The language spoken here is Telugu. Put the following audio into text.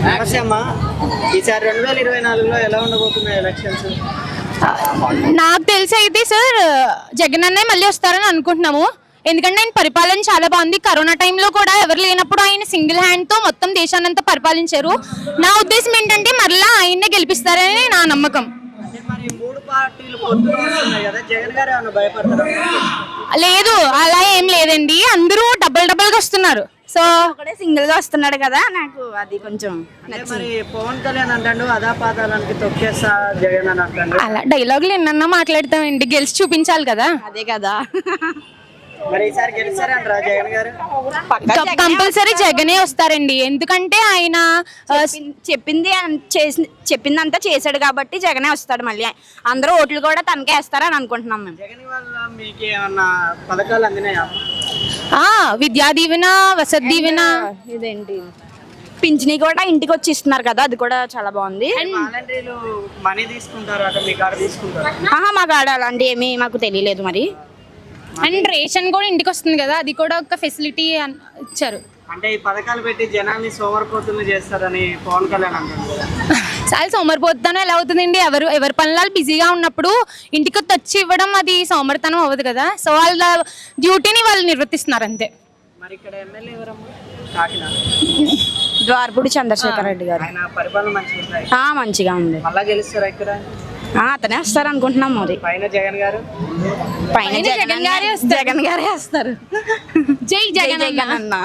నమస్తే అమ్మా. ఈసారి 2024లో ఎలా ఉండబోతున్నాయి ఎలక్షన్స్? నాకు తెలిసి అయితే సార్ జగన్ అన్నే మళ్ళీ వస్తారని అనుకుంటున్నాము. ఎందుకంటే ఆయన పరిపాలన చాలా బాగుంది. కరోనా టైంలో కూడా ఎవరు లేనప్పుడు ఆయన సింగిల్ హ్యాండ్తో మొత్తం దేశాన్నంతా పరిపాలించారు. నా ఉద్దేశం ఏంటంటే మరలా ఆయన్నే గెలిపిస్తారని నా నమ్మకం. అంటే మరి 3 పార్టీలు పొత్తులు వస్తున్నాయి కదా, జగన్ గారు ఏమైనా భయపడతారా? లేదు, అలా ఏం లేదండి. అందరూ డబుల్గా వస్తున్నారు. సో ఒకడే సింగిల్ గా వస్తున్నాడు కదా, నాకు అది కొంచెం అంటే మరి పవన్ కళ్యాణ్ అంటాడు అదా పాతాళానికి తొక్కేస్తా జగన్ అని అంటాడు. అలా డైలాగులు ఎన్నన్నా మాట్లాడతామండి, గెలిచి చూపించాలి కదా. అదే కదా. మరి ఈసారి గెలిచారంటారా జగన్ గారు? కంపల్సరీ జగనే వస్తారండి. ఎందుకంటే ఆయన చెప్పిందంతా చేశాడు కాబట్టి జగనే వస్తాడు. మళ్ళీ అందరూ ఓట్లు కూడా తనకే వేస్తారని అనుకుంటున్నాం మేము. జగన్ వల్ల మీకు ఏమన్నా పథకాలు అందినాయా? విద్యా దీవెన, వసతి దీవెన, ఇదేంటి పింఛనీ కూడా ఇంటికి వచ్చి ఇస్తున్నారు కదా, అది కూడా చాలా బాగుంది. వాలంటీర్లు మనీ తీసుకుంటారు అక్కడ, మీ కాడ తీసుకుంటారు? మా కాడ అలాంటి ఏమీ మాకు తెలియలేదు మరి. అండ్ రేషన్ కూడా ఇంటికి వస్తుంది కదా, అది కూడా ఒక ఫెసిలిటీ ఇచ్చారు. అంటే ఈ పథకాలు పెట్టి జనాల్ని సోమరిపోతులు చేస్తారని పవన్ కళ్యాణ్ అంటారు. చాలా సోమరిపోతాను ఎలా అవుతుందండి? ఎవరి పనులు బిజీగా ఉన్నప్పుడు ఇంటికి వచ్చి ఇవ్వడం అది సోమరితనం అవ్వదు కదా. సో వాళ్ళ డ్యూటీని వాళ్ళు నిర్వర్తిస్తున్నారు అంతే. మరి ఇక్కడ ఎమ్మెల్యే ఎవరమ్మా? కాకినాడ ద్వారపూడి చంద్రశేఖర్ రెడ్డి గారు. ఆయన పరిపాలన మంచిగా మంచిగా ఉంది. మళ్ళా గెలుస్తారా ఇక్కడ? అతనే వస్తారు అనుకుంటున్నాం. మరి పైన జగన్ గారు, పైన జగన్ గారే వస్తారు. జై జగన్ అన్న.